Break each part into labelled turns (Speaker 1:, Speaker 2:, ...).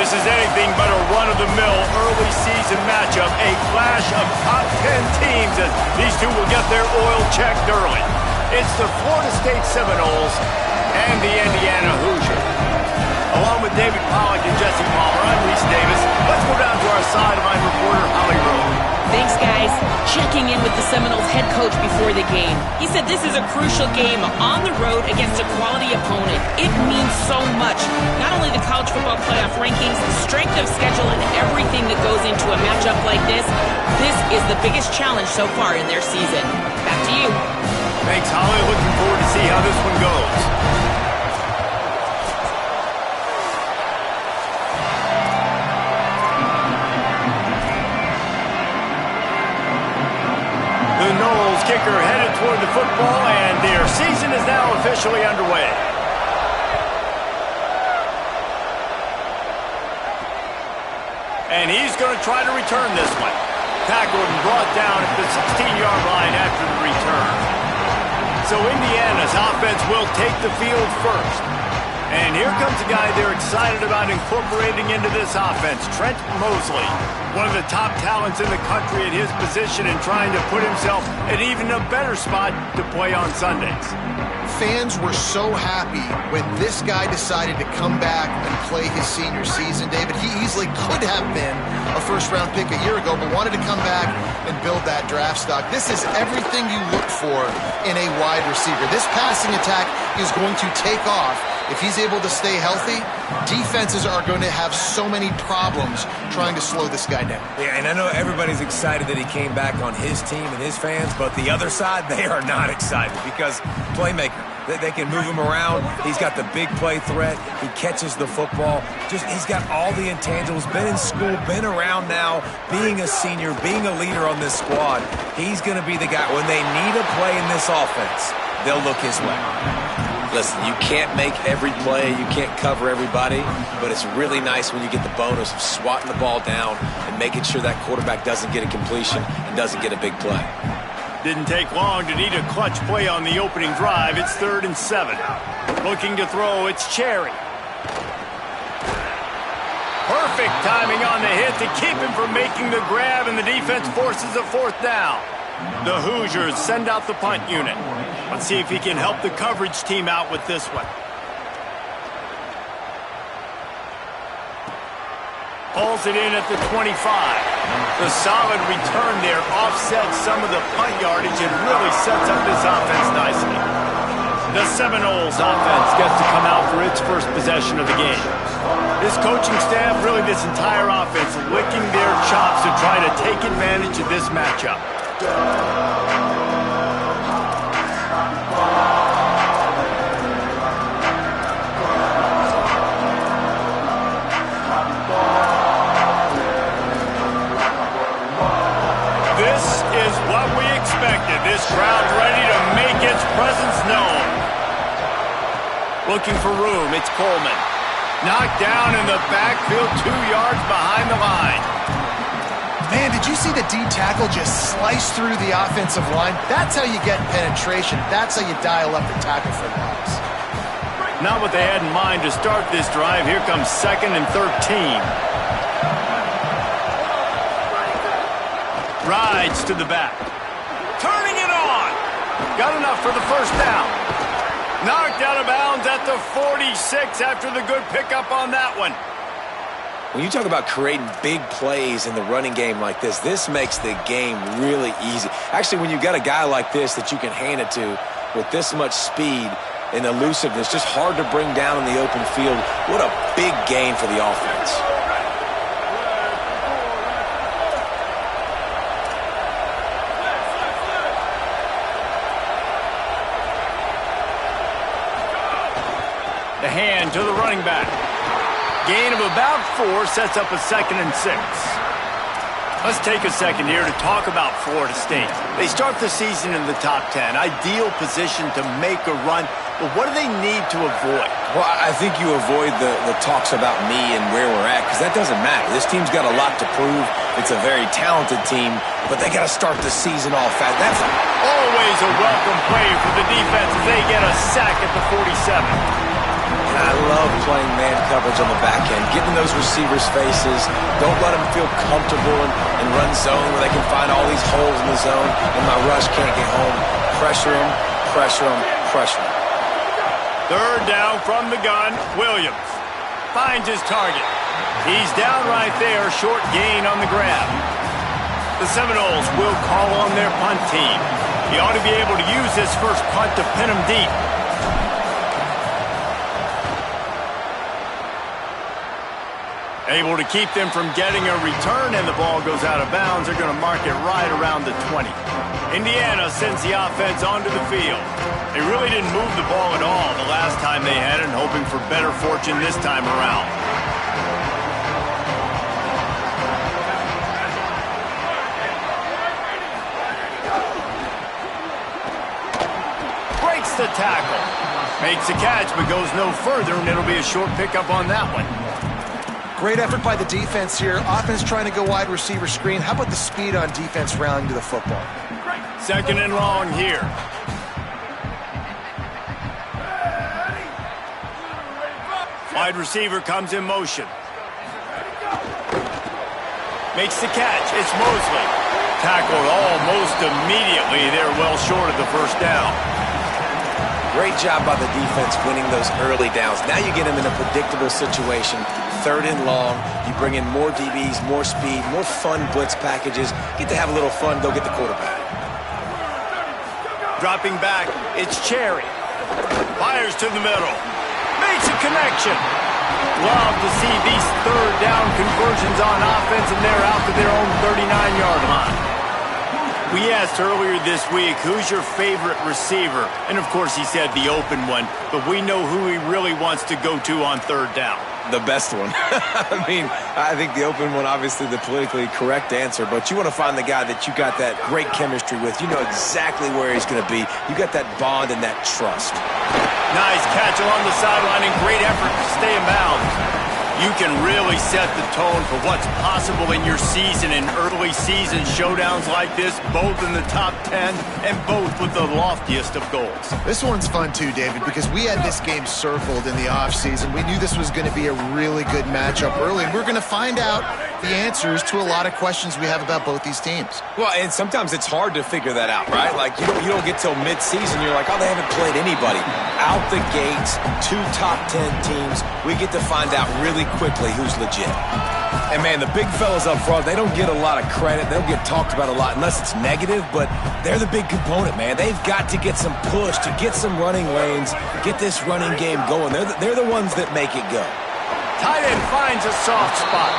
Speaker 1: This is anything but a run-of-the-mill early season matchup, a clash of top 10 teams as these two will get their oil checked early. It's the Florida State Seminoles and the Indiana Hoosiers. Along with David Pollack and Jesse Palmer, I'm Reese Davis. Let's go down to our sideline reporter, Holly Rowe.
Speaker 2: Thanks, guys. Checking in with the Seminoles head coach before the game. He said this is a crucial game on the road against a quality opponent. It means so much. Not only the college football playoff rankings, the strength of schedule, and everything that goes into a matchup like this. This is the biggest challenge so far in their season. Back to you.
Speaker 1: Thanks, Holly. Looking forward to see how this one goes. The Noles kicker headed toward the football, and their season is now officially underway. And he's going to try to return this one. Tackled and brought down at the 16-yard line after the return. So Indiana's offense will take the field first. And here comes a guy they're excited about incorporating into this offense, Trent Mosley. One of the top talents in the country at his position and trying to put himself in even a better spot to play on Sundays.
Speaker 3: Fans were so happy when this guy decided to come back and play his senior season, David. He easily could have been a first-round pick a year ago, but wanted to come back and build that draft stock. This is everything you look for in a wide receiver. This passing attack is going to take off. If he's able to stay healthy, defenses are going to have so many problems trying to slow this guy down.
Speaker 4: Yeah, and I know everybody's excited that he came back on his team and his fans, but the other side, they are not excited because playmaker. They can move him around. He's got the big play threat. He catches the football. He's got all the intangibles. Been in school, been around now, being a senior, being a leader on this squad. He's going to be the guy. When they need a play in this offense, they'll look his way.
Speaker 5: Listen, you can't make every play, you can't cover everybody, but it's really nice when you get the bonus of swatting the ball down and making sure that quarterback doesn't get a completion and doesn't get a big play.
Speaker 1: Didn't take long to need a clutch play on the opening drive. It's 3rd and 7. Looking to throw, it's Cherry. Perfect timing on the hit to keep him from making the grab, and the defense forces a 4th down. The Hoosiers send out the punt unit. Let's see if he can help the coverage team out with this one. Pulls it in at the 25. The solid return there offsets some of the punt yardage and really sets up this offense nicely. The Seminoles offense gets to come out for its first possession of the game. This coaching staff, really this entire offense, licking their chops to try to take advantage of this matchup. This is what we expected. This crowd ready to make its presence known. Looking for room, it's Coleman. Knocked down in the backfield, 2 yards behind the line.
Speaker 3: Man, did you see the D tackle just slice through the offensive line? That's how you get penetration. That's how you dial up the tackle for loss.
Speaker 1: Not what they had in mind to start this drive. Here comes 2nd and 13. Rides to the back. Turning it on. Got enough for the 1st down. Knocked out of bounds at the 46 after the good pickup on that one.
Speaker 5: When you talk about creating big plays in the running game like this, this makes the game really easy. Actually, when you've got a guy like this that you can hand it to with this much speed and elusiveness, just hard to bring down in the open field, what a big gain for the offense.
Speaker 1: The hand to the running back. Gain of about 4 sets up a 2nd and 6. Let's take a second here to talk about Florida State. They start the season in the top 10. Ideal position to make a run. But what do they need to avoid?
Speaker 5: Well, I think you avoid the talks about me and where we're at, because that doesn't matter. This team's got a lot to prove. It's a very talented team, but they got to start the season off fast. That's
Speaker 1: always a welcome play for the defense as they get a sack at the 47.
Speaker 5: And I love playing man coverage on the back end, getting those receivers' faces. Don't let them feel comfortable and run zone where they can find all these holes in the zone and my rush can't get home. Pressure them, pressure them, pressure them.
Speaker 1: Third down from the gun. Williams finds his target. He's down right there, short gain on the grab. The Seminoles will call on their punt team. He ought to be able to use this first punt to pin him deep. Able to keep them from getting a return, and the ball goes out of bounds. They're going to mark it right around the 20. Indiana sends the offense onto the field. They really didn't move the ball at all the last time they had it, and hoping for better fortune this time around. Breaks the tackle. Makes a catch, but goes no further, and it'll be a short pickup on that one.
Speaker 3: Great effort by the defense here. Offense trying to go wide receiver screen. How about the speed on defense rallying to the football?
Speaker 1: Second and long here. Wide receiver comes in motion. Makes the catch. It's Mosley. Tackled almost immediately. They're well short of the first down.
Speaker 5: Great job by the defense winning those early downs. Now you get them in a predictable situation. Third and long. You bring in more DBs, more speed, more fun blitz packages. Get to have a little fun. Go get the quarterback.
Speaker 1: Dropping back. It's Cherry. Fires to the middle. Makes a connection. Love to see these third down conversions on offense, and they're out to their own 39-yard line. We asked earlier this week, who's your favorite receiver? And, of course, he said the open one, but we know who he really wants to go to on third down.
Speaker 5: The best one. I mean, I think the open one, obviously the politically correct answer, but you want to find the guy that you got that great chemistry with. You know exactly where he's going to be. You got that bond and that trust.
Speaker 1: Nice catch along the sideline and great effort to stay in bounds. You can really set the tone for what's possible in your season in early season showdowns like this, both in the top 10 and both with the loftiest of goals.
Speaker 3: This one's fun too, David, because we had this game circled in the offseason. We knew this was going to be a really good matchup early, and we're going to find out the answers to a lot of questions we have about both these teams.
Speaker 5: Well, and sometimes it's hard to figure that out, right? Like, you don't get till mid-season, you're like, oh, they haven't played anybody. Out the gates, 2 top 10 teams, we get to find out really quickly who's legit.
Speaker 4: And, man, the big fellas up front, they don't get a lot of credit. They don't get talked about a lot unless it's negative, but they're the big component, man. They've got to get some push, to get some running lanes, get this running game going. They're the ones that make it go.
Speaker 1: Tight end finds a soft spot.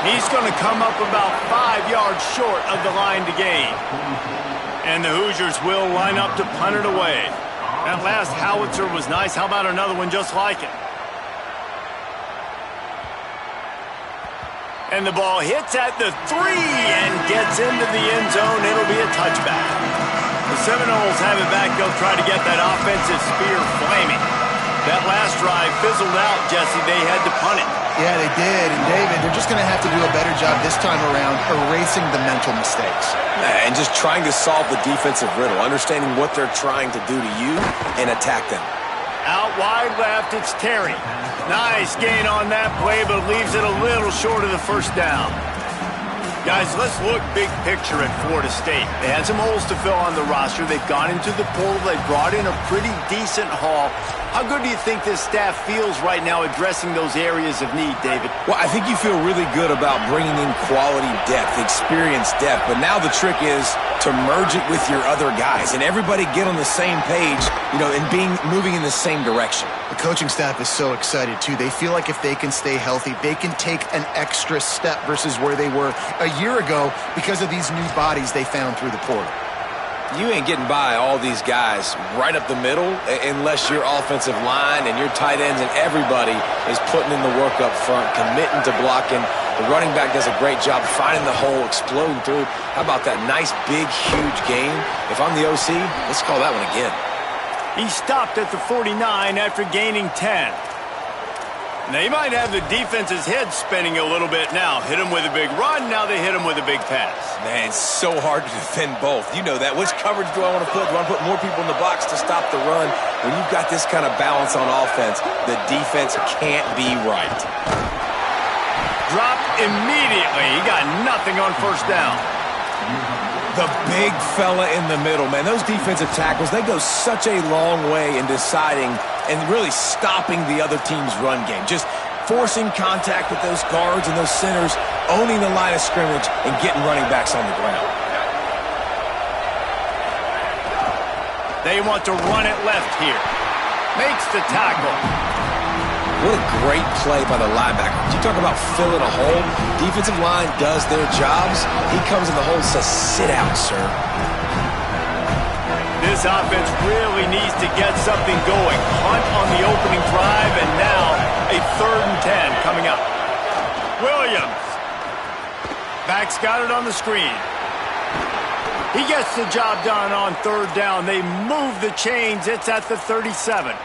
Speaker 1: He's going to come up about 5 yards short of the line to gain. And the Hoosiers will line up to punt it away. That last howitzer was nice. How about another one just like it? And the ball hits at the 3 and gets into the end zone. It'll be a touchback. The Seminoles have it back. They'll try to get that offensive spear flaming. That last drive fizzled out, Jesse. They had to punt it.
Speaker 3: Yeah, they did. And, David, they're just going to have to do a better job this time around erasing the mental mistakes.
Speaker 5: And just trying to solve the defensive riddle, understanding what they're trying to do to you and attack them.
Speaker 1: Out wide left, it's Terry. Nice gain on that play, but leaves it a little short of the first down. Guys, let's look big picture at Florida State. They had some holes to fill on the roster. They've gone into the portal. They brought in a pretty decent haul. How good do you think this staff feels right now addressing those areas of need, David?
Speaker 5: Well, I think you feel really good about bringing in quality depth, experience depth, but now the trick is to merge it with your other guys and everybody get on the same page, and moving in the same direction.
Speaker 3: The coaching staff is so excited, too. They feel like if they can stay healthy, they can take an extra step versus where they were a year ago because of these new bodies they found through the portal.
Speaker 5: You ain't getting by all these guys right up the middle unless your offensive line and your tight ends and everybody is putting in the work up front, committing to blocking. The running back does a great job finding the hole, exploding through. How about that nice, big, huge game? If I'm the OC, let's call that one again.
Speaker 1: He stopped at the 49 after gaining 10. They might have the defense's head spinning a little bit now. Hit him with a big run, now they hit him with a big pass.
Speaker 5: Man, it's so hard to defend both. You know that. Which coverage do I want to put? Do I want to put more people in the box to stop the run? When you've got this kind of balance on offense, the defense can't be right.
Speaker 1: Dropped immediately. He got nothing on first down.
Speaker 5: The big fella in the middle, man. Those defensive tackles, they go such a long way in deciding and really stopping the other team's run game. Just forcing contact with those guards and those centers, owning the line of scrimmage, and getting running backs on the ground.
Speaker 1: They want to run it left here. Makes the tackle.
Speaker 5: What a great play by the linebacker. You talk about filling a hole. Defensive line does their jobs. He comes in the hole and says, sit out, sir.
Speaker 1: This offense really needs to get something going. Hunt on the opening drive, and now a 3rd and 10 coming up. Williams. Back's got it on the screen. He gets the job done on 3rd down. They move the chains. It's at the 37.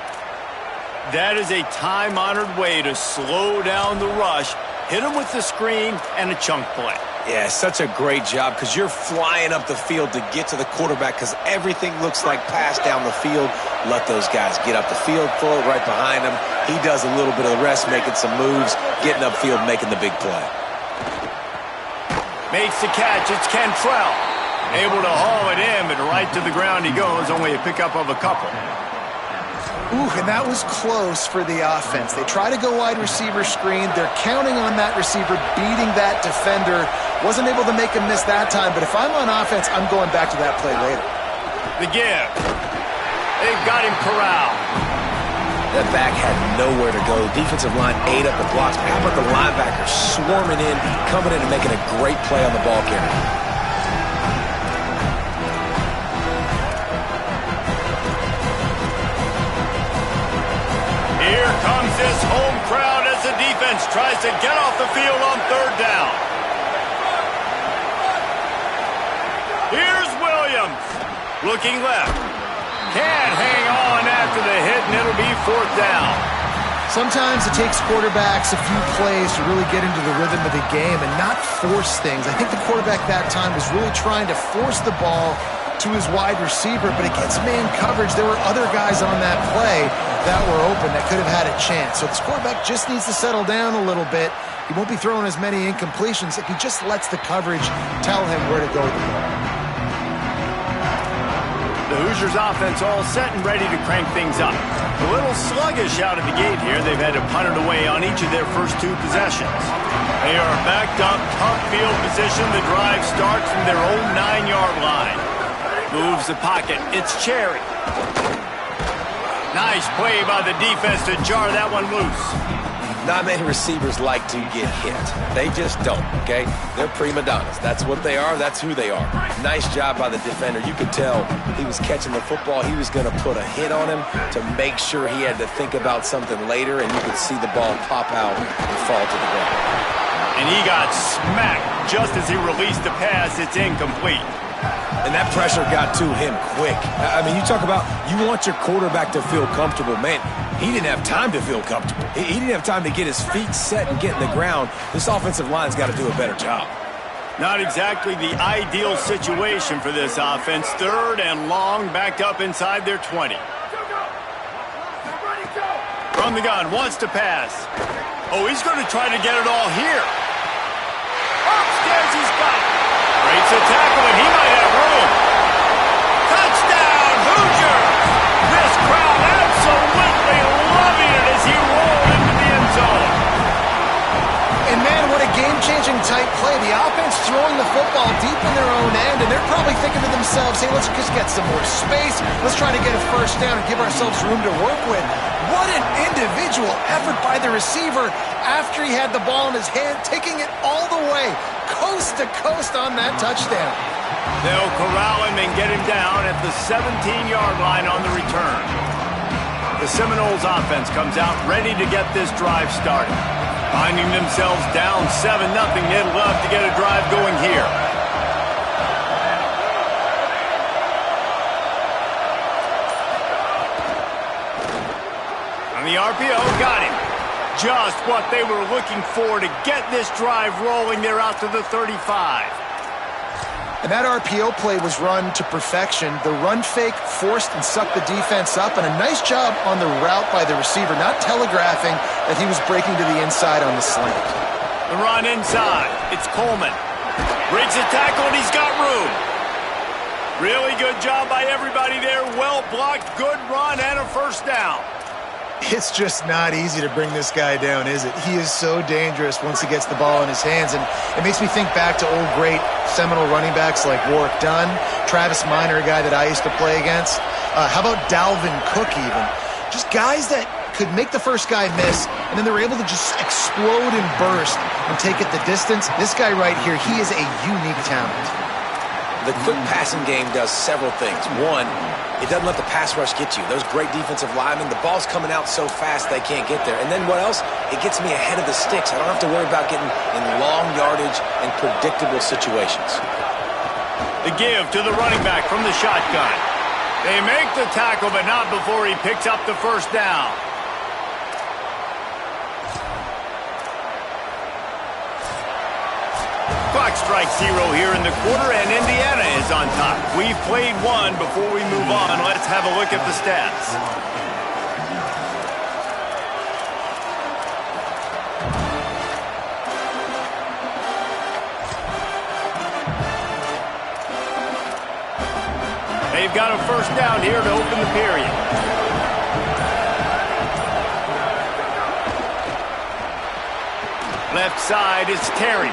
Speaker 1: That is a time-honored way to slow down the rush, hit him with the screen, and a chunk play.
Speaker 5: Yeah, such a great job because you're flying up the field to get to the quarterback because everything looks like pass down the field. Let those guys get up the field, throw it right behind him. He does a little bit of the rest, making some moves, getting upfield, making the big play.
Speaker 1: Makes the catch. It's Cantrell. Able to haul it in, but right to the ground he goes, only a pickup of a couple.
Speaker 3: Ooh, and that was close for the offense. They try to go wide receiver screen. They're counting on that receiver beating that defender. Wasn't able to make him miss that time, but if I'm on offense, I'm going back to that play later.
Speaker 1: The give. They've got him corralled.
Speaker 5: That back had nowhere to go. Defensive line ate up the blocks. How about the linebacker swarming in, coming in and making a great play on the ball carrier?
Speaker 1: Here comes this home crowd as the defense tries to get off the field on 3rd down. Here's Williams. Looking left. Can't hang on after the hit, and it'll be 4th down.
Speaker 3: Sometimes it takes quarterbacks a few plays to really get into the rhythm of the game and not force things. I think the quarterback that time was really trying to force the ball to his wide receiver, but against man coverage, there were other guys on that play that were open that could have had a chance. So this quarterback just needs to settle down a little bit. He won't be throwing as many incompletions if he just lets the coverage tell him where to go with the ball.
Speaker 1: The Hoosiers offense all set and ready to crank things up. A little sluggish out of the gate here. They've had to punt it away on each of their first 2 possessions. They are backed up, tough field position. The drive starts from their own 9-yard line. Moves the pocket. It's Cherry. Nice play by the defense to jar that one loose.
Speaker 5: Not many receivers like to get hit. They just don't, okay? They're prima donnas. That's what they are. That's who they are. Nice job by the defender. You could tell he was catching the football. He was going to put a hit on him to make sure he had to think about something later, and you could see the ball pop out and fall to the ground.
Speaker 1: And he got smacked just as he released the pass. It's incomplete.
Speaker 5: And that pressure got to him quick. I mean, you talk about you want your quarterback to feel comfortable. Man, he didn't have time to feel comfortable. He didn't have time to get his feet set and get in the ground. This offensive line's got to do a better job.
Speaker 1: Not exactly the ideal situation for this offense. 3rd and long, backed up inside their 20. From the gun, wants to pass. Oh, he's going to try to get it all here. Upstairs, he's got it. Breaks a tackle, and he might have room. Touchdown, Hoosiers! This crowd absolutely loving it as he rolled into the end zone.
Speaker 3: And man, what a game-changing type play. The offense throwing the football deep in their own end, and they're probably thinking to themselves, hey, let's just get some more space. Let's try to get a first down and give ourselves room to work with. What an individual effort by the receiver after he had the ball in his hand, taking it all the way, coast to coast on that touchdown.
Speaker 1: They'll corral him and get him down at the 17-yard line on the return. The Seminoles offense comes out ready to get this drive started. Finding themselves down 7-0, they'd love to get a drive going here. On the RPO, got him. just what they were looking for to get this drive rolling there out to the 35.
Speaker 3: And that RPO play was run to perfection. The run fake forced and sucked the defense up, and a nice job on the route by the receiver, not telegraphing that he was breaking to the inside on the slant.
Speaker 1: The run inside. It's Coleman. Breaks a tackle, and he's got room. Really good job by everybody there. Well blocked, good run, and a first down.
Speaker 3: It's just not easy to bring this guy down, is it? He is so dangerous once he gets the ball in his hands, and it makes me think back to old great Seminole running backs like Warwick Dunn, Travis Minor, a guy that I used to play against. How about Dalvin Cook even? Just guys that could make the first guy miss, and then they were able to just explode and burst and take it the distance. This guy right here, he is a unique talent.
Speaker 5: The quick passing game does several things. One, it doesn't let the pass rush get you. Those great defensive linemen, the ball's coming out so fast they can't get there. And then what else? It gets me ahead of the sticks. I don't have to worry about getting in long yardage and predictable situations.
Speaker 1: The give to the running back from the shotgun. They make the tackle, but not before he picks up the first down. Clock strikes 0 here in the quarter, and Indiana is on top. We've played one. Before we move on, let's have a look at the stats. They've got a first down here to open the period. Left side, it's Terry.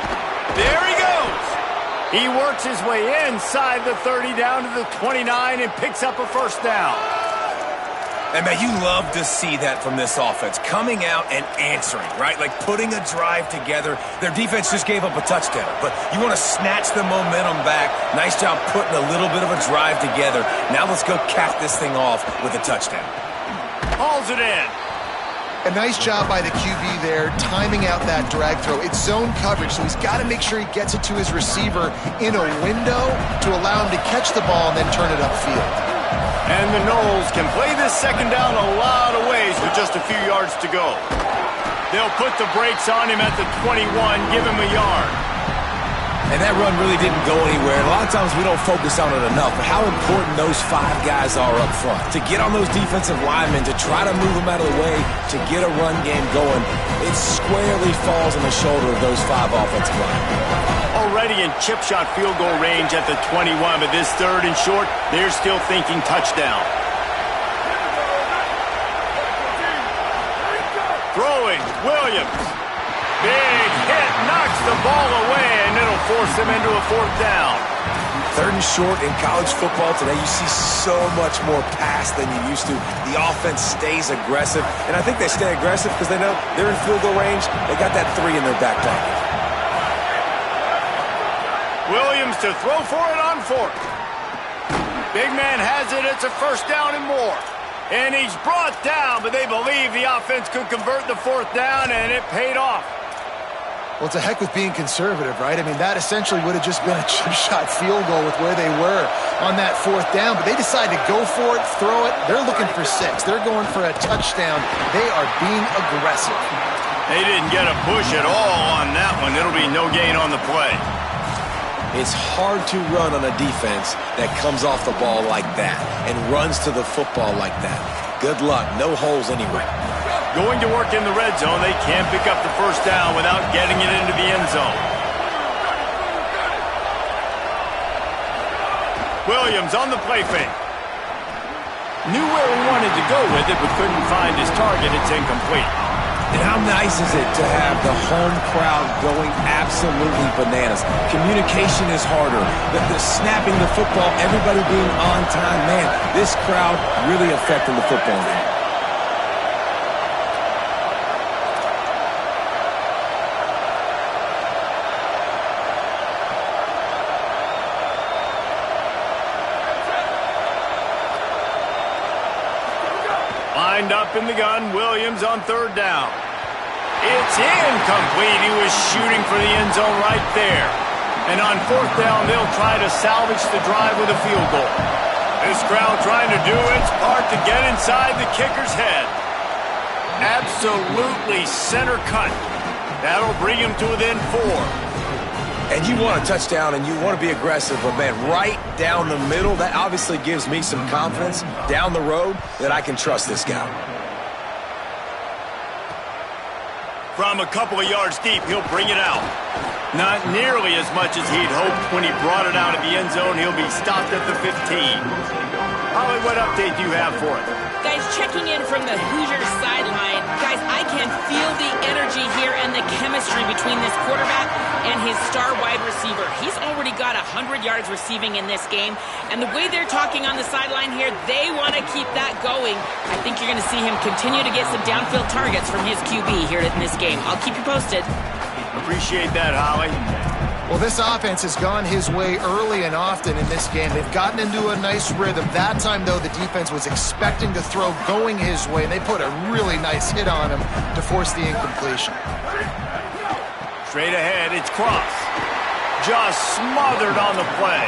Speaker 1: There he goes. He works his way inside the 30 down to the 29 and picks up a first down.
Speaker 4: And, man, you love to see that from this offense, coming out and answering, right? Like putting a drive together. Their defense just gave up a touchdown, but you want to snatch the momentum back. Nice job putting a little bit of a drive together. Now let's go cap this thing off with a touchdown.
Speaker 1: Hauls it in.
Speaker 3: A nice job by the QB there, timing out that drag throw. It's zone coverage, so he's got to make sure he gets it to his receiver in a window to allow him to catch the ball and then turn it upfield.
Speaker 1: And the Noles can play this second down a lot of ways with just a few yards to go. They'll put the brakes on him at the 21, give him a yard.
Speaker 4: And that run really didn't go anywhere. And a lot of times we don't focus on it enough, but how important those 5 guys are up front. To get on those defensive linemen, to try to move them out of the way, to get a run game going, it squarely falls on the shoulder of those 5 offensive linemen.
Speaker 1: Already in chip shot field goal range at the 21, but this third and short, they're still thinking touchdown. Throwing, Williams. Big hit, knocks the ball away, and it'll force him into a fourth down.
Speaker 4: Third and short in college football today, you see so much more pass than you used to. The offense stays aggressive, and I think they stay aggressive because they know they're in field goal range. They got that 3 in their back pocket.
Speaker 1: Williams to throw for it on 4th. Big man has it. It's a first down and more. And he's brought down, but they believe the offense could convert the 4th down, and it paid off.
Speaker 3: Well, it's a heck with being conservative, right? I mean, that essentially would have just been a chip shot field goal with where they were on that 4th down, but they decided to go for it, throw it. They're looking for 6. They're going for a touchdown. They are being aggressive.
Speaker 1: They didn't get a push at all on that one. It'll be no gain on the play.
Speaker 5: It's hard to run on a defense that comes off the ball like that and runs to the football like that. Good luck. No holes anywhere.
Speaker 1: Going to work in the red zone. They can't pick up the first down without getting it into the end zone. Williams on the play fake. Knew where he wanted to go with it, but couldn't find his target. It's incomplete.
Speaker 4: And how nice is it to have the home crowd going absolutely bananas? Communication is harder. The snapping the football, everybody being on time. Man, this crowd really affecting the football game.
Speaker 1: Lined up in the gun, Williams on 3rd down. It's incomplete. He was shooting for the end zone right there. And on 4th down, they'll try to salvage the drive with a field goal. This crowd trying to do its part to get inside the kicker's head. Absolutely center cut. That'll bring him to within 4.
Speaker 4: And you want a touchdown and you want to be aggressive, but man, right down the middle, that obviously gives me some confidence down the road that I can trust this guy.
Speaker 1: From a couple of yards deep, he'll bring it out. Not nearly as much as he'd hoped when he brought it out of the end zone. He'll be stopped at the 15. Holly, what update do you have for us?
Speaker 2: Guys, checking in from the Hoosiers sideline. Guys, I can feel the energy here and the chemistry between this quarterback and his star wide receiver. He's already got 100 yards receiving in this game, and the way they're talking on the sideline here, they want to keep that going. I think you're going to see him continue to get some downfield targets from his QB here in this game. I'll keep you posted.
Speaker 1: Appreciate that, Holly.
Speaker 3: Well, this offense has gone his way early and often in this game. They've gotten into a nice rhythm. That time, though, the defense was expecting to throw going his way, and they put a really nice hit on him to force the incompletion.
Speaker 1: Straight ahead, it's Cross. Just smothered on the play.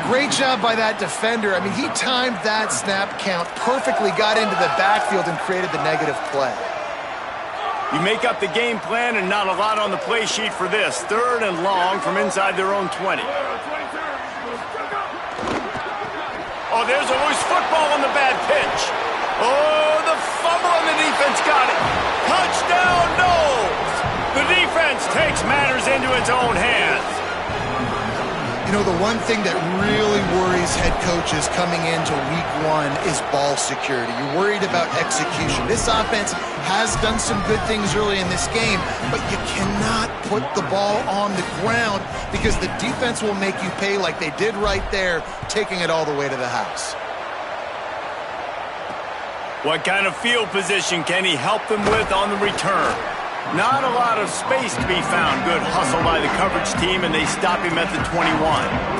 Speaker 3: Great job by that defender. I mean, he timed that snap count perfectly, got into the backfield, and created the negative play.
Speaker 1: You make up the game plan and not a lot on the play sheet for this. 3rd and long from inside their own 20. Oh, there's a loose football on the bad pitch. Oh, the fumble and the defense got it. Touchdown, Knowles. The defense takes matters into its own hands.
Speaker 3: You know, the one thing that really worries head coaches coming into week 1 is ball security. You're worried about execution. This offense has done some good things early in this game, but you cannot put the ball on the ground because the defense will make you pay like they did right there, taking it all the way to the house.
Speaker 1: What kind of field position can he help them with on the return? Not a lot of space to be found. Good hustle by the coverage team, and they stop him at the 21.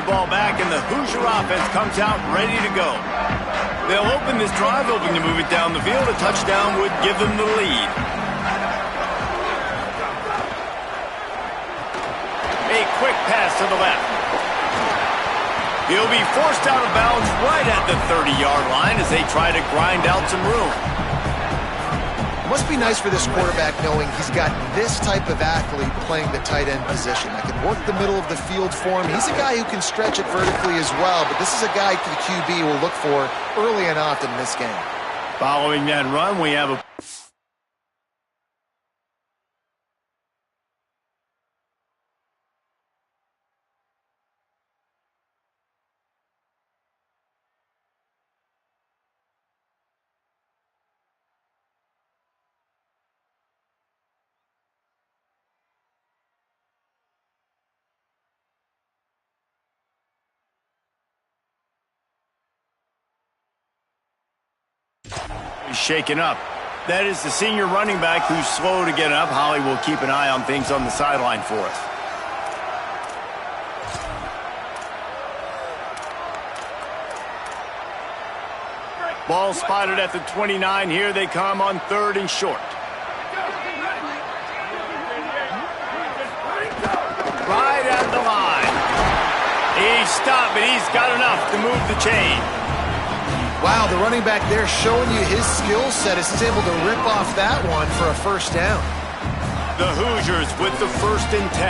Speaker 1: ball back, and the Hoosier offense comes out ready to go. They'll open this drive, hoping to move it down the field. A touchdown would give them the lead. A quick pass to the left. He'll be forced out of bounds right at the 30-yard line as they try to grind out some room.
Speaker 3: It must be nice for this quarterback knowing he's got this type of athlete playing the tight end position that can work the middle of the field for him. He's a guy who can stretch it vertically as well, but this is a guy the QB will look for early and often in this game.
Speaker 1: Following that run, we have a shaken up. That is the senior running back who's slow to get up. Holly will keep an eye on things on the sideline for us. Ball spotted at the 29. Here they come on 3rd and short. Right at the line. He's stopped, but he's got enough to move the chain.
Speaker 3: Wow, the running back there showing you his skill set as he's able to rip off that one for a first down.
Speaker 1: The Hoosiers with the 1st and 10.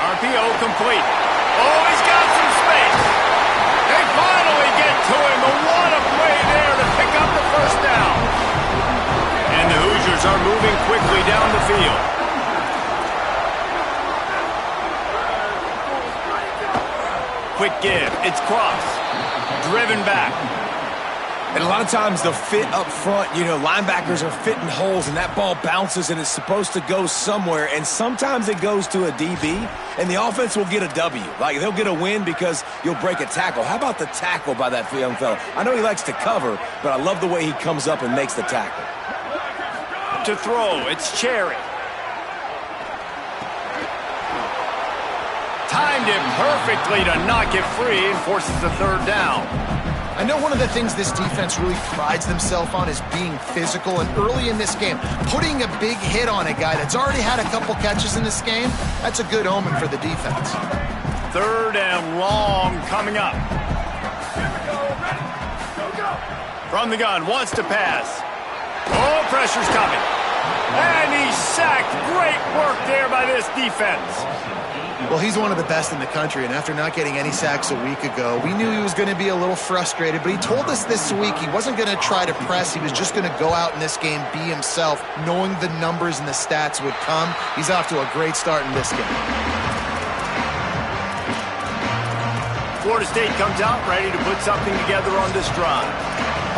Speaker 1: RPO complete. Oh, he's got some space. They finally get to him. What a play there to pick up the first down. And the Hoosiers are moving quickly down the field. Quick give. It's Cross. Driven back.
Speaker 4: And a lot of times the fit up front, linebackers are fitting holes and that ball bounces and it's supposed to go somewhere. And sometimes it goes to a DB and the offense will get a W. Like they'll get a win because you'll break a tackle. How about the tackle by that young fella? I know he likes to cover, but I love the way he comes up and makes the tackle.
Speaker 1: To throw, it's Cherry. Timed it perfectly to knock it free and forces the 3rd down.
Speaker 3: I know one of the things this defense really prides themselves on is being physical, and early in this game, putting a big hit on a guy that's already had a couple catches in this game, that's a good omen for the defense.
Speaker 1: 3rd and long coming up. From the gun, wants to pass. Oh, pressure's coming. And he's sacked. Great work there by this defense.
Speaker 3: Well, he's one of the best in the country, and after not getting any sacks a week ago, we knew he was going to be a little frustrated, but he told us this week he wasn't going to try to press. He was just going to go out in this game, be himself, knowing the numbers and the stats would come. He's off to a great start in this game.
Speaker 1: Florida State comes out ready to put something together on this drive.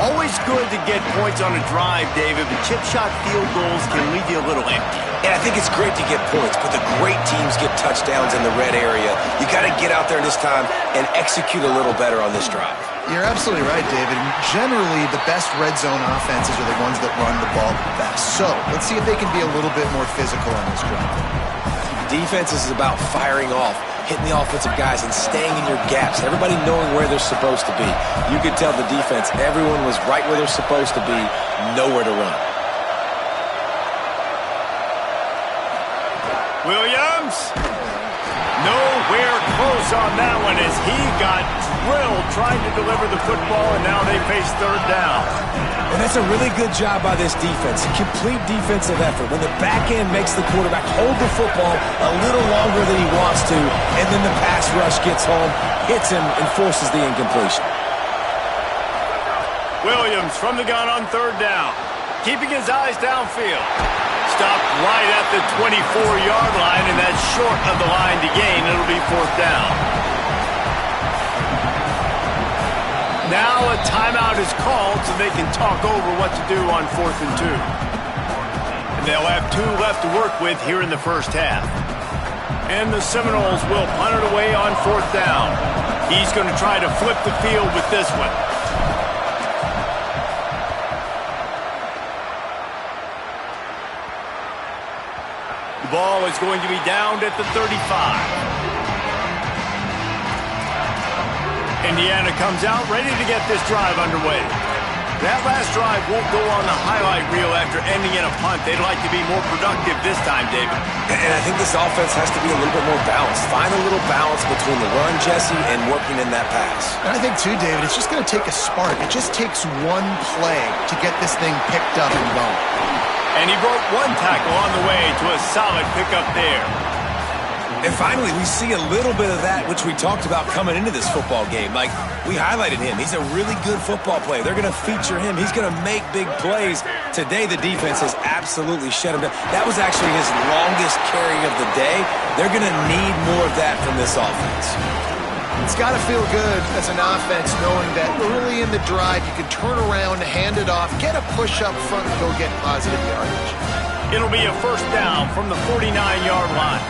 Speaker 1: Always good to get points on a drive, David, but chip shot field goals can leave you a little empty.
Speaker 5: And I think it's great to get points, but the great teams get touchdowns in the red area. You got to get out there this time and execute a little better on this drive.
Speaker 3: You're absolutely right, David. Generally, the best red zone offenses are the ones that run the ball the best. So let's see if they can be a little bit more physical on this drive.
Speaker 5: Defense is about firing off, hitting the offensive guys, and staying in your gaps. Everybody knowing where they're supposed to be. You could tell the defense, everyone was right where they're supposed to be, nowhere to run.
Speaker 1: Williams, nowhere close on that one as he got drilled trying to deliver the football, and now they face 3rd down.
Speaker 4: And that's a really good job by this defense. Complete defensive effort. When the back end makes the quarterback hold the football a little longer than he wants to, and then the pass rush gets home, hits him, and forces the incompletion.
Speaker 1: Williams from the gun on 3rd down, keeping his eyes downfield. Stopped right at the 24-yard line, and that's short of the line to gain. It'll be 4th down. Now a timeout is called so they can talk over what to do on 4th and 2. And they'll have 2 left to work with here in the first half. And the Seminoles will punt it away on 4th down. He's going to try to flip the field with this one. ball is going to be downed at the 35. Indiana comes out ready to get this drive underway. That last drive won't go on the highlight reel after ending in a punt. They'd like to be more productive this time, David.
Speaker 5: And I think this offense has to be a little bit more balanced. Find a little balance between the run, Jesse, and working in that pass.
Speaker 3: And I think, too, David, it's just going to take a spark. It just takes one play to get this thing picked up and going.
Speaker 1: And he broke one tackle on the way to a solid pickup there.
Speaker 5: And finally, we see a little bit of that, which we talked about coming into this football game. Like, we highlighted him. He's a really good football player. They're going to feature him. He's going to make big plays. Today, the defense has absolutely shut him down. That was actually his longest carry of the day. They're going to need more of that from this offense.
Speaker 3: It's got to feel good as an offense knowing that early in the drive you can turn around, hand it off, get a push up front, and go get positive yardage.
Speaker 1: It'll be a first down from the 49-yard line.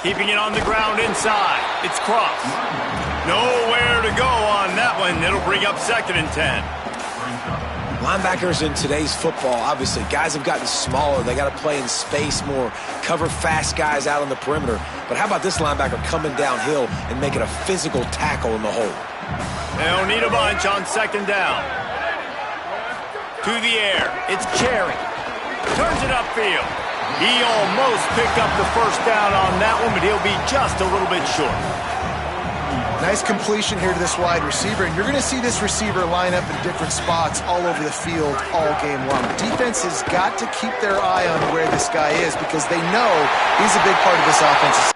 Speaker 1: Keeping it on the ground inside. It's Cross. Nowhere to go on that one. It'll bring up 2nd and 10.
Speaker 5: Linebackers in today's football, obviously, guys have gotten smaller. They got to play in space more, cover fast guys out on the perimeter. But how about this linebacker coming downhill and making a physical tackle in the hole?
Speaker 1: They'll need a bunch on 2nd down. To the air. It's Cherry. Turns it upfield. He almost picked up the first down on that one, but he'll be just a little bit short.
Speaker 3: Nice completion here to this wide receiver, and you're going to see this receiver line up in different spots all over the field all game long. Defense has got to keep their eye on where this guy is because they know he's a big part of this offense.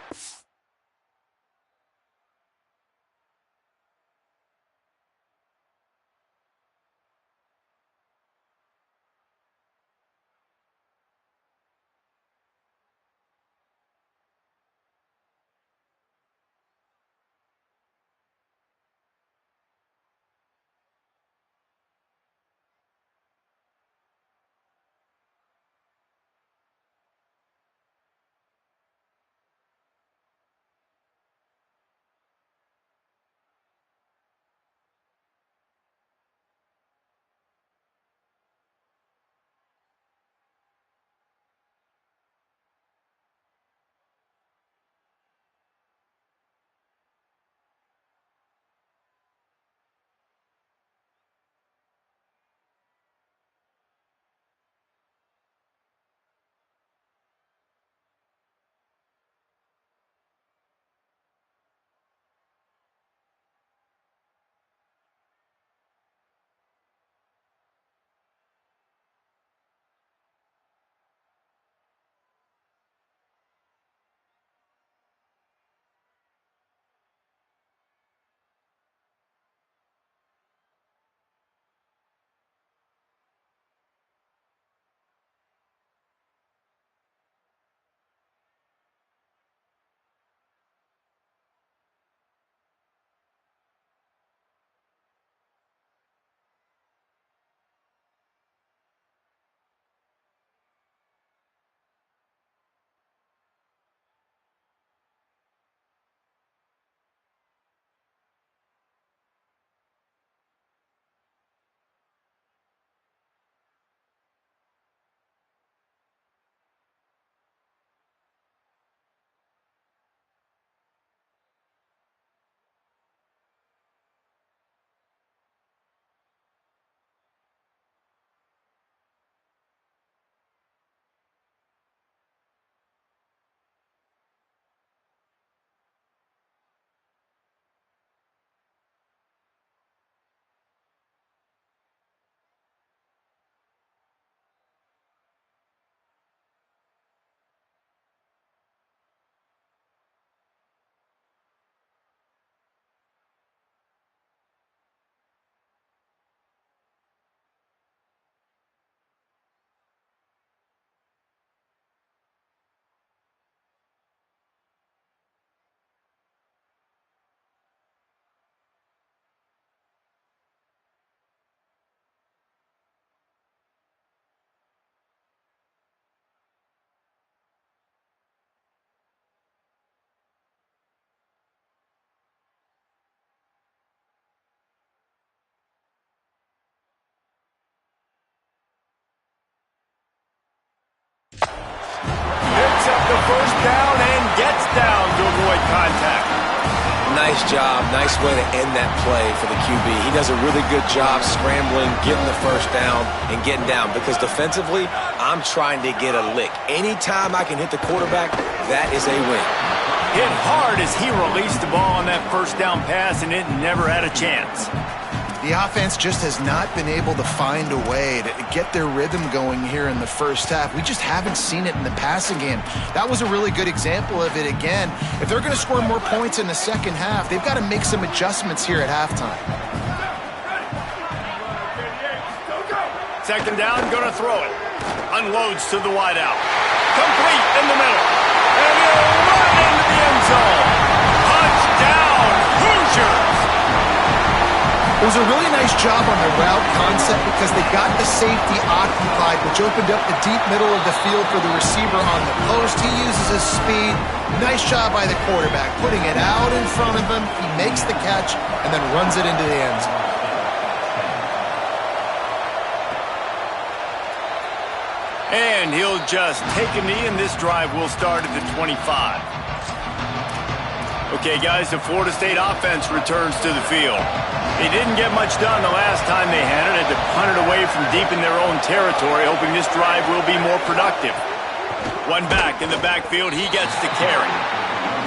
Speaker 1: the first down and gets down to avoid contact.
Speaker 5: Nice job. Nice way to end that play for the QB. He does a really good job scrambling, getting the first down, and getting down. Because defensively, I'm trying to get a lick. Anytime I can hit the quarterback, that is a win.
Speaker 1: Hit hard as he released the ball on that first down pass, and it never had a chance.
Speaker 3: The offense just has not been able to find a way to get their rhythm going here in the first half. We just haven't seen it in the passing game. That was a really good example of it again. If they're going to score more points in the second half, they've got to make some adjustments here at halftime.
Speaker 1: Second down, going to throw it. Unloads to the wideout. Complete in the middle. And he'll run into the end zone. Touchdown, Hoosiers!
Speaker 3: It was a really nice job on the route concept because they got the safety occupied, which opened up the deep middle of the field for the receiver on the post. He uses his speed. Nice job by the quarterback, putting it out in front of him. He makes the catch and then runs it into the end zone.
Speaker 1: And he'll just take a knee, and this drive will start at the 25. Okay, guys, the Florida State offense returns to the field. They didn't get much done the last time they had it. Had to punt it away from deep in their own territory, hoping this drive will be more productive. One back in the backfield, he gets the carry.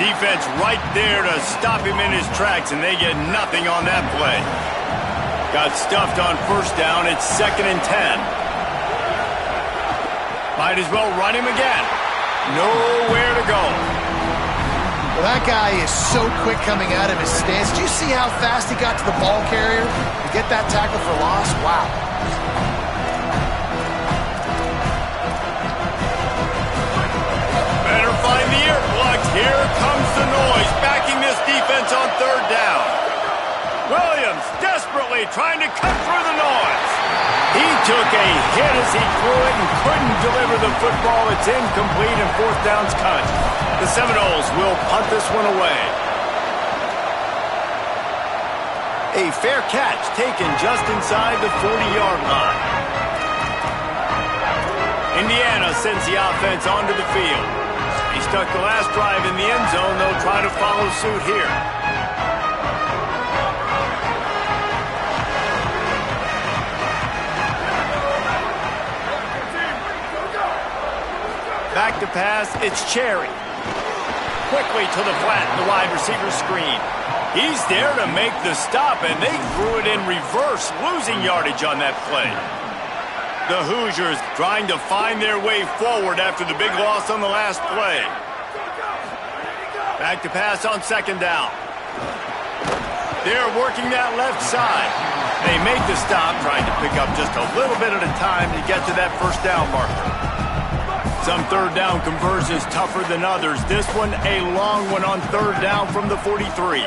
Speaker 1: Defense right there to stop him in his tracks, and they get nothing on that play. Got stuffed on first down. It's 2nd and 10. Might as well run him again. Nowhere to go.
Speaker 3: Well, that guy is so quick coming out of his stance. Do you see how fast he got to the ball carrier to get that tackle for loss? Wow.
Speaker 1: Better find the earplugs. Here comes the noise, backing this defense on third down. Williams desperately trying to cut through the noise. He took a hit as he threw it and couldn't deliver the football. It's incomplete and fourth down's cut. The Seminoles will punt this one away. A fair catch taken just inside the 40-yard line. Indiana sends the offense onto the field. He stuck the last drive in the end zone. They'll try to follow suit here. Back to pass, it's Cherry. Quickly to the flat, the wide receiver screen. He's there to make the stop, and they threw it in reverse, losing yardage on that play. The Hoosiers trying to find their way forward after the big loss on the last play. Back to pass on second down. They're working that left side. They make the stop, trying to pick up just a little bit at a time to get to that first down marker. Some third down conversions tougher than others. This one, a long one on third down from the 43.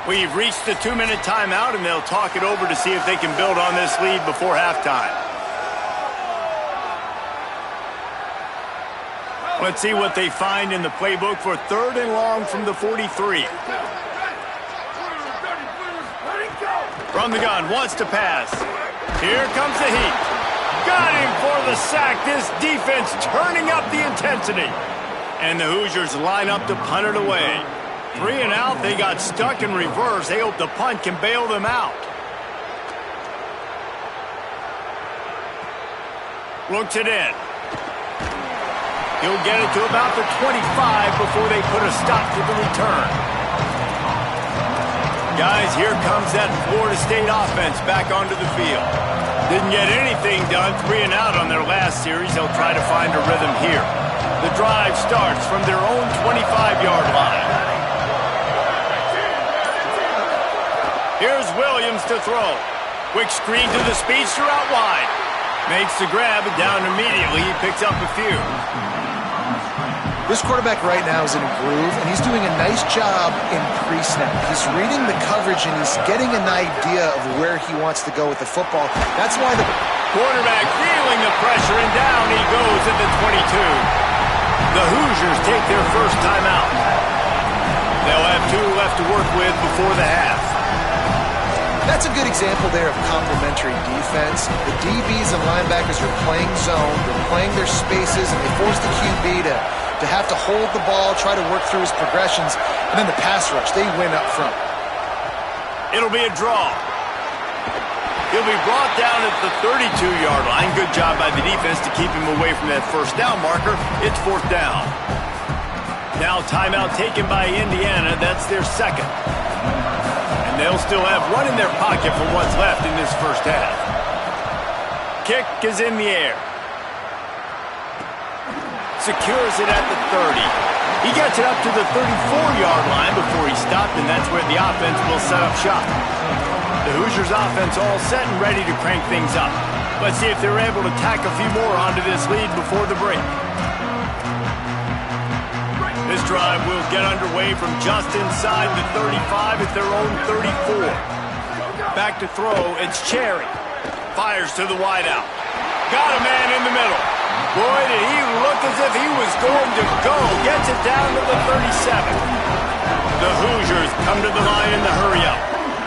Speaker 1: We've reached the 2-minute timeout, and they'll talk it over to see if they can build on this lead before halftime. Let's see what they find in the playbook for third and long from the 43. From the gun, wants to pass. Here comes the heat. Got him for the sack. This defense turning up the intensity. And the Hoosiers line up to punt it away. 3 and out. They got stuck in reverse. They hope the punt can bail them out. Looks it in. He'll get it to about the 25 before they put a stop to the return. Guys, here comes that Florida State offense back onto the field. Didn't get anything done, 3 and out on their last series. They'll try to find a rhythm here. The drive starts from their own 25-yard line. Here's Williams to throw. Quick screen to the speedster out wide. Makes the grab and down immediately. He picks up a few.
Speaker 3: This quarterback right now is in a groove, and he's doing a nice job in pre-snap. He's reading the coverage, and he's getting an idea of where he wants to go with the football. That's why the
Speaker 1: quarterback feeling the pressure, and down he goes at the 22. The Hoosiers take their first timeout. They'll have 2 left to work with before the half.
Speaker 3: That's a good example there of complementary defense. The DBs and linebackers are playing zone, they're playing their spaces, and they force the QB to have to hold the ball, try to work through his progressions, and then the pass rush, they win up front.
Speaker 1: It'll be a draw. He'll be brought down at the 32-yard line. Good job by the defense to keep him away from that first down marker. It's 4th down. Now timeout taken by Indiana. That's their second. And they'll still have one in their pocket for what's left in this first half. Kick is in the air. Secures it at the 30. He gets it up to the 34-yard line before he stopped, and that's where the offense will set up shop. The Hoosiers offense all set and ready to crank things up. Let's see if they're able to tack a few more onto this lead before the break. This drive will get underway from just inside the 35 at their own 34. Back to throw, it's Cherry. Fires to the wideout. Got a man in the middle. Boy, did he look as if he was going to go. Gets it down to the 37. The Hoosiers come to the line in the hurry-up.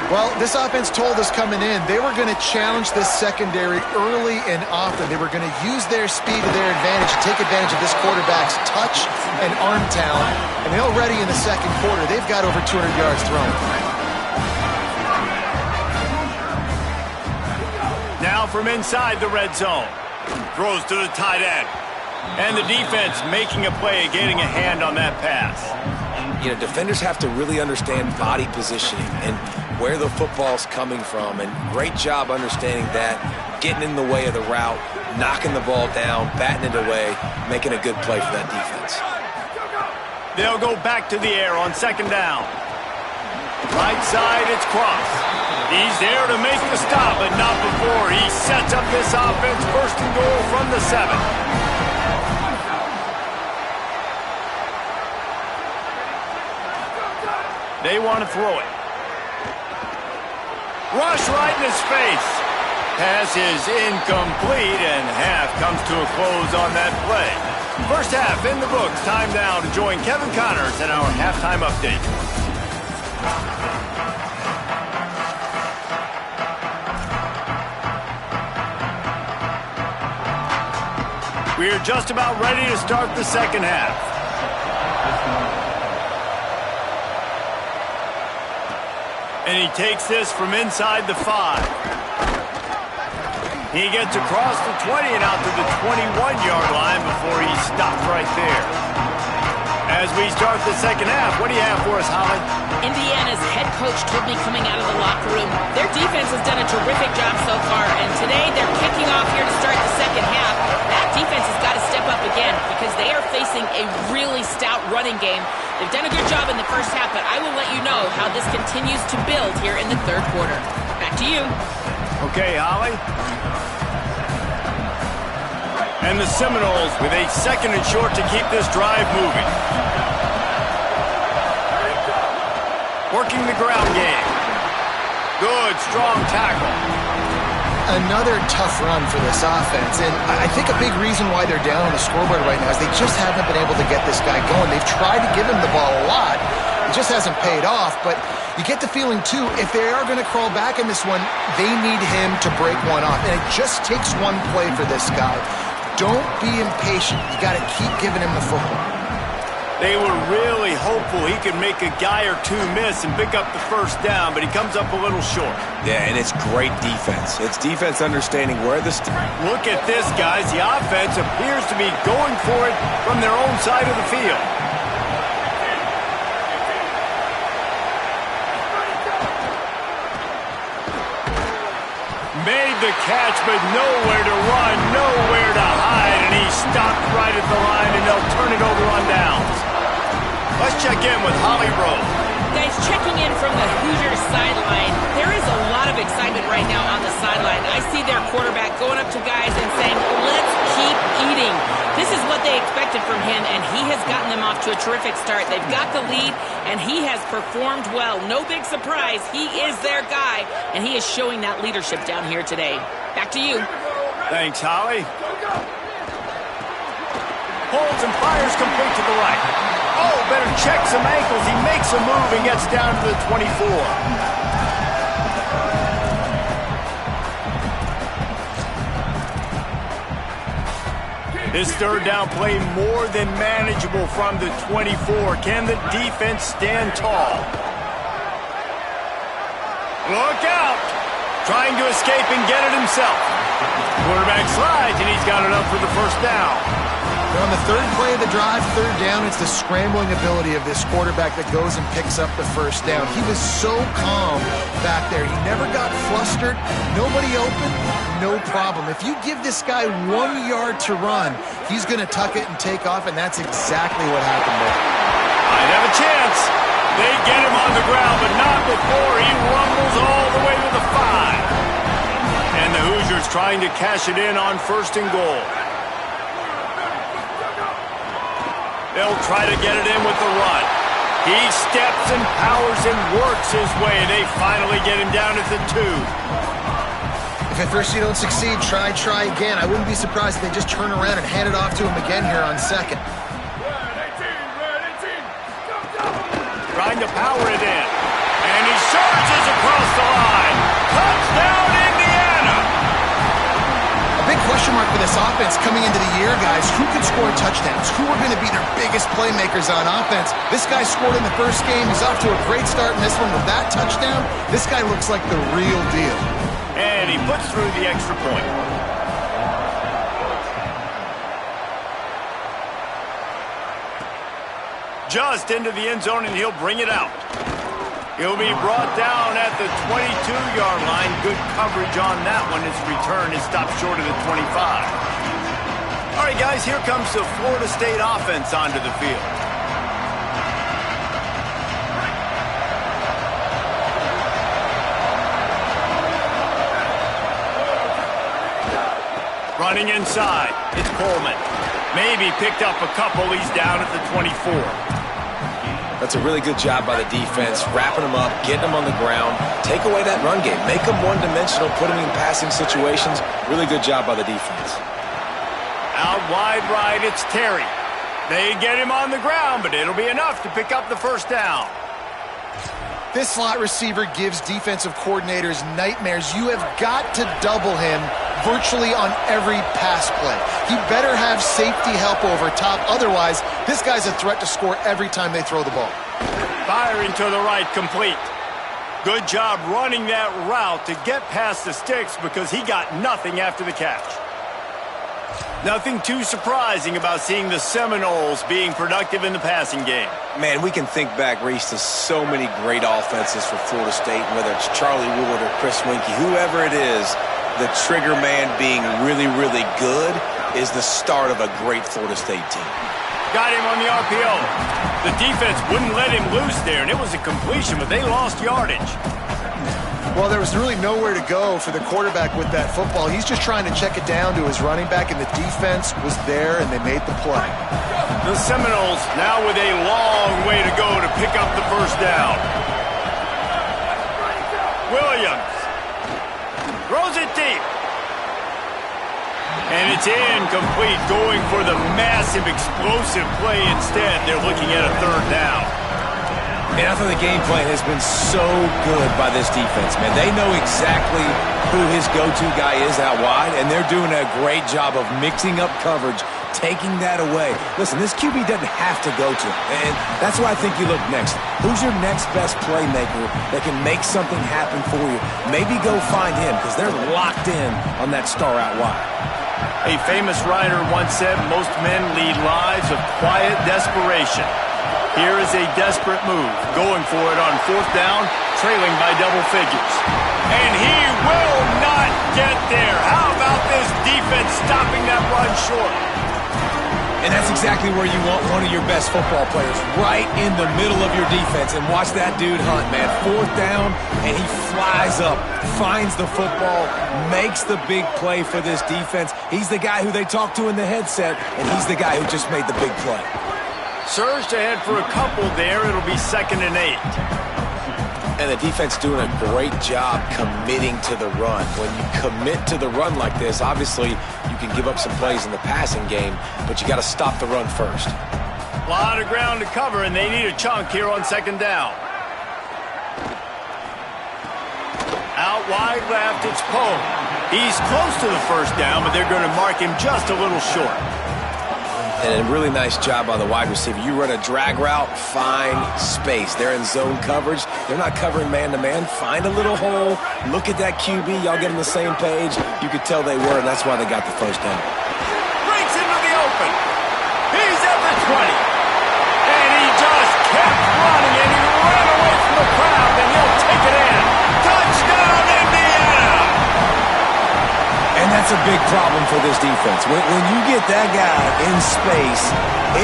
Speaker 3: Well, this offense told us coming in they were going to challenge this secondary early and often. They were going to use their speed to their advantage, take advantage of this quarterback's touch and arm talent. And already in the second quarter, they've got over 200 yards thrown.
Speaker 1: Now from inside the red zone. Throws to the tight end. And the defense making a play, getting a hand on that pass.
Speaker 5: You know, defenders have to really understand body positioning and where the football's coming from, and great job understanding that, getting in the way of the route, knocking the ball down, batting it away, making a good play for that defense.
Speaker 1: They'll go back to the air on 2nd down. Right side, it's Cross. He's there to make the stop, but not before he sets up this offense. 1st and goal from the 7. They want to throw it. Rush right in his face. Pass is incomplete, and half comes to a close on that play. First half in the books. Time now to join Kevin Connors in our halftime update. We're just about ready to start the second half. And he takes this from inside the 5. He gets across the 20 and out to the 21-yard line before he's stopped right there. As we start the second half, what do you have for us, Holly?
Speaker 2: Indiana's head coach told me coming out of the locker room, their defense has done a terrific job so far, and today they're kicking off here to start the second half. That defense has got to step up again because they are facing a really stout running game. They've done a good job in the first half, but I will let you know how this continues to build here in the third quarter. Back to you.
Speaker 1: Okay, Holly. And the Seminoles with a 2nd and short to keep this drive moving. Working the ground game. Good, strong tackle.
Speaker 3: Another tough run for this offense, and I think a big reason why they're down on the scoreboard right now is they just haven't been able to get this guy going. They've tried to give him the ball a lot. It just hasn't paid off, but you get the feeling, too, if they are going to crawl back in this one, they need him to break one off, and it just takes one play for this guy. Don't be impatient. You got to keep giving him the football.
Speaker 1: They were really hopeful he could make a guy or two miss and pick up the first down, but he comes up a little short.
Speaker 5: Yeah, and it's great defense. It's defense understanding where the...
Speaker 1: Look at this, guys. The offense appears to be going for it from their own side of the field. Made the catch, but nowhere to run, nowhere to hide, and he stopped right at the line, and they'll turn it over on downs. Let's check in with Holly Rowe.
Speaker 2: Guys, checking in from the Hoosiers sideline, there is a lot of excitement right now on the sideline. I see their quarterback going up to guys and saying, let's keep eating. This is what they expected from him, and he has gotten them off to a terrific start. They've got the lead, and he has performed well. No big surprise. He is their guy, and he is showing that leadership down here today. Back to you.
Speaker 1: Thanks, Holly. Holds and fires complete to the right. Oh, better check some ankles. He makes a move and gets down to the 24. This third down play more than manageable from the 24. Can the defense stand tall? Look out! Trying to escape and get it himself. Quarterback slides, and he's got enough for the first down.
Speaker 3: On the third play of the drive, third down, it's the scrambling ability of this quarterback that goes and picks up the first down. He was so calm back there. He never got flustered. Nobody open, no problem. If you give this guy 1 yard to run, he's going to tuck it and take off, and that's exactly what happened there.
Speaker 1: Might have a chance. They get him on the ground, but not before he rumbles all the way to the 5. And the Hoosiers trying to cash it in on 1st and goal. They'll try to get it in with the run. He steps and powers and works his way. They finally get him down at the 2.
Speaker 3: If at first you don't succeed, try again. I wouldn't be surprised if they just turn around and hand it off to him again here on 2nd.
Speaker 1: Trying to power it in. And he surges across the line. Touchdown, Indiana!
Speaker 3: A big question mark for this offense coming into the year, guys. Who could score touchdowns? Who are going to be their biggest playmakers on offense? This guy scored in the first game. He's off to a great start in this one with that touchdown. This guy looks like the real deal.
Speaker 1: And he puts through the extra point. Just into the end zone, and he'll bring it out. He'll be brought down at the 22-yard line. Good coverage on that one. His return is stopped short of the 25. All right, guys, here comes the Florida State offense onto the field. Running inside, it's Coleman. Maybe picked up a couple. He's down at the 24.
Speaker 5: That's a really good job by the defense, wrapping them up, getting them on the ground, take away that run game, make them one-dimensional, put them in passing situations. Really good job by the defense.
Speaker 1: Out wide right, it's Terry. They get him on the ground, but it'll be enough to pick up the first down.
Speaker 3: This slot receiver gives defensive coordinators nightmares. You have got to double him virtually on every pass play. He better have safety help over top. Otherwise, this guy's a threat to score every time they throw the ball.
Speaker 1: Firing to the right, complete. Good job running that route to get past the sticks because he got nothing after the catch. Nothing too surprising about seeing the Seminoles being productive in the passing game.
Speaker 5: Man, we can think back, Reese, to so many great offenses for Florida State, whether it's Charlie Wood or Chris Winkie, whoever it is, the trigger man being really, really good is the start of a great Florida State team.
Speaker 1: Got him on the RPO. The defense wouldn't let him loose there, and it was a completion, but they lost yardage.
Speaker 3: Well, there was really nowhere to go for the quarterback with that football. He's just trying to check it down to his running back, and the defense was there, and they made the play.
Speaker 1: The Seminoles now with a long way to go to pick up the first down. Williams throws it deep. And it's incomplete, going for the massive, explosive play instead. They're looking at a third down.
Speaker 5: And I thought the game plan has been so good by this defense, man. They know exactly who his go-to guy is out wide, and they're doing a great job of mixing up coverage, taking that away. Listen, this QB doesn't have to go to him, and that's why I think you look next. Who's your next best playmaker that can make something happen for you? Maybe go find him, because they're locked in on that star out wide.
Speaker 1: A famous writer once said, most men lead lives of quiet desperation. Here is a desperate move, going for it on fourth down, trailing by double figures. And he will not get there. How about this defense stopping that run short?
Speaker 5: And that's exactly where you want one of your best football players, right in the middle of your defense. And watch that dude hunt, man. Fourth down, and he flies up, finds the football, makes the big play for this defense. He's the guy who they talk to in the headset, and he's the guy who just made the big play.
Speaker 1: Surged ahead for a couple there. It'll be 2nd and 8.
Speaker 5: And the defense doing a great job committing to the run. When you commit to the run like this, obviously you can give up some plays in the passing game, but you got to stop the run first.
Speaker 1: A lot of ground to cover, and they need a chunk here on 2nd down. Out wide left, it's Poe. He's close to the first down, but they're going to mark him just a little short.
Speaker 4: And a really nice job by the wide receiver. You run a drag route, find space. They're in zone coverage. They're not covering man-to-man. Find a little hole. Look at that QB. Y'all get on the same page. You could tell they were, and that's why they got the first down.
Speaker 1: Breaks into the open. He's at the 20. And he just kept running, and he ran away from the crowd, and he'll take it in. Touchdown, Indiana!
Speaker 4: And that's a big problem for this defense. When you get that guy in space,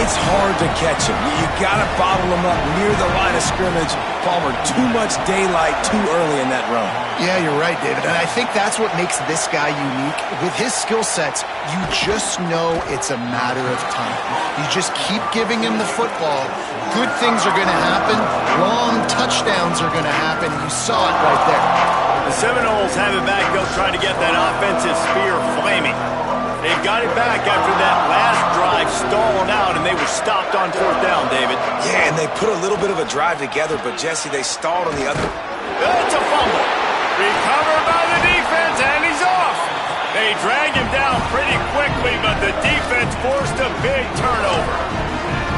Speaker 4: it's hard to catch him. You got to bottle him up near the line of scrimmage. Palmer, too much daylight too early in that run.
Speaker 3: Yeah, you're right, David. And I think that's what makes this guy unique. With his skill sets, you just know it's a matter of time. You just keep giving him the football. Good things are going to happen. Long touchdowns are going to happen. You saw it right there.
Speaker 1: The Seminoles have it back. They'll try to get that offensive spear flaming. They've got it back after that last drive stalled out, and they were stopped on fourth down, David.
Speaker 4: Yeah, and they put a little bit of a drive together, but, Jesse, they stalled on the other.
Speaker 1: That's a fumble. Recovered by the defense, and he's off. They dragged him down pretty quickly, but the defense forced a big turnover.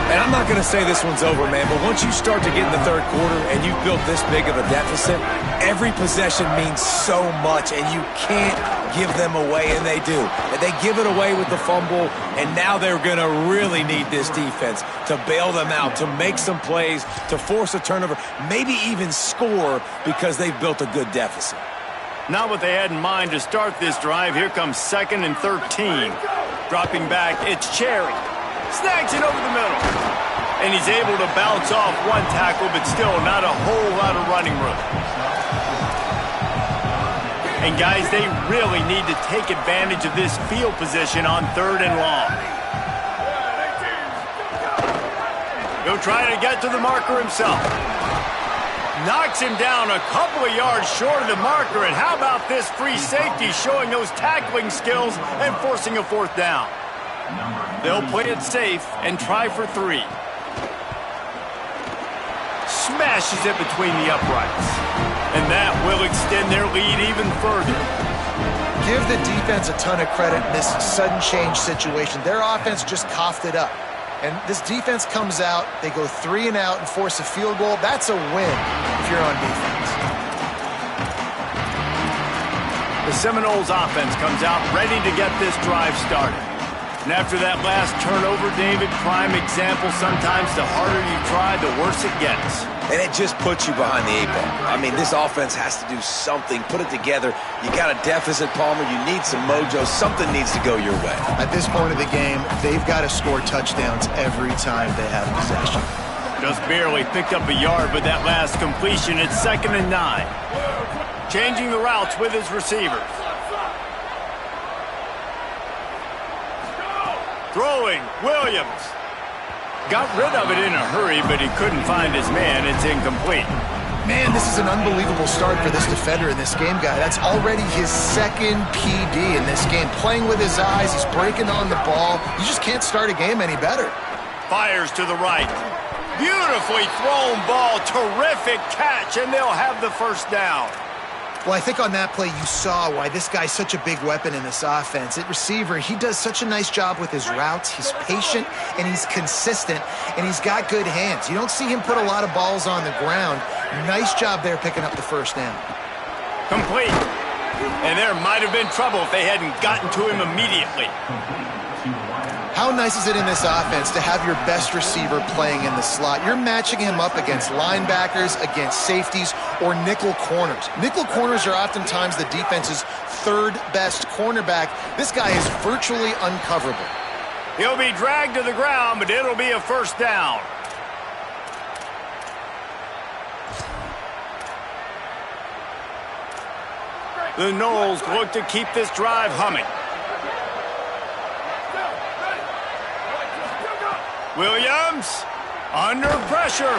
Speaker 4: And I'm not going to say this one's over, man, but once you start to get in the third quarter and you've built this big of a deficit, every possession means so much, and you can't give them away, and they do. And they give it away with the fumble, and now they're going to really need this defense to bail them out, to make some plays, to force a turnover, maybe even score because they've built a good deficit.
Speaker 1: Not what they had in mind to start this drive. Here comes 2nd and 13. Dropping back, it's Cherry. Snags it over the middle. And he's able to bounce off one tackle, but still not a whole lot of running room. And guys, they really need to take advantage of this field position on 3rd and long. He'll try to get to the marker himself. Knocks him down a couple of yards short of the marker. And how about this free safety showing those tackling skills and forcing a 4th down? They'll play it safe and try for 3. Smashes it between the uprights. And that will extend their lead even further.
Speaker 3: Give the defense a ton of credit in this sudden change situation. Their offense just coughed it up. And this defense comes out, they go 3 and out and force a field goal. That's a win if you're on defense.
Speaker 1: The Seminoles offense comes out ready to get this drive started. And after that last turnover, David, prime example, sometimes the harder you try, the worse it gets.
Speaker 4: And it just puts you behind the 8 ball. I mean, this offense has to do something, put it together. You got a deficit, Palmer. You need some mojo. Something needs to go your way.
Speaker 3: At this point of the game, they've got to score touchdowns every time they have possession.
Speaker 1: Just barely picked up a yard with that last completion. It's 2nd and 9. Changing the routes with his receivers. Throwing, Williams. Got rid of it in a hurry, but he couldn't find his man. It's incomplete.
Speaker 3: Man, this is an unbelievable start for this defender in this game, guy. That's already his 2nd PD in this game. Playing with his eyes, he's breaking on the ball. You just can't start a game any better.
Speaker 1: Fires to the right. Beautifully thrown ball. Terrific catch, and they'll have the 1st down.
Speaker 3: Well, I think on that play you saw why this guy's such a big weapon in this offense. At receiver, he does such a nice job with his routes. He's patient, and he's consistent, and he's got good hands. You don't see him put a lot of balls on the ground. Nice job there picking up the 1st down.
Speaker 1: Complete. And there might have been trouble if they hadn't gotten to him immediately.
Speaker 3: How nice is it in this offense to have your best receiver playing in the slot? You're matching him up against linebackers, against safeties, or nickel corners. Nickel corners are oftentimes the defense's 3rd best cornerback. This guy is virtually uncoverable.
Speaker 1: He'll be dragged to the ground, but it'll be a 1st down. The Noles look to keep this drive humming. Williams, under pressure,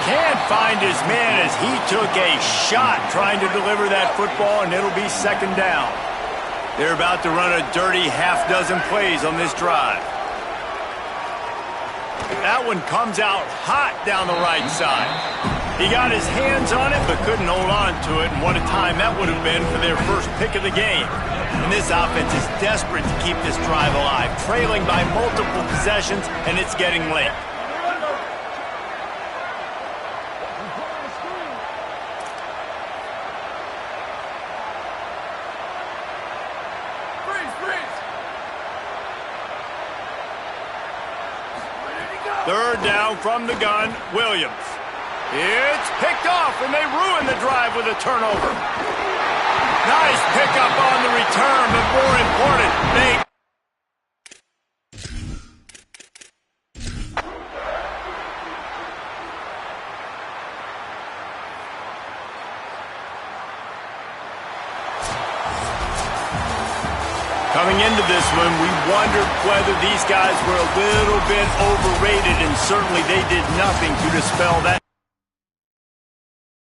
Speaker 1: can't find his man as he took a shot trying to deliver that football, and it'll be 2nd down. They're about to run a dirty half-dozen plays on this drive. That one comes out hot down the right side. He got his hands on it, but couldn't hold on to it, and what a time that would have been for their first pick of the game. And this offense is desperate to keep this drive alive, trailing by multiple possessions, and it's getting late. Third down from the gun, Williams. It's picked off, and they ruin the drive with a turnover. Nice pickup on the return, but more important, they... Coming into this one, we wondered whether these guys were a little bit overrated, and certainly they did nothing to dispel that.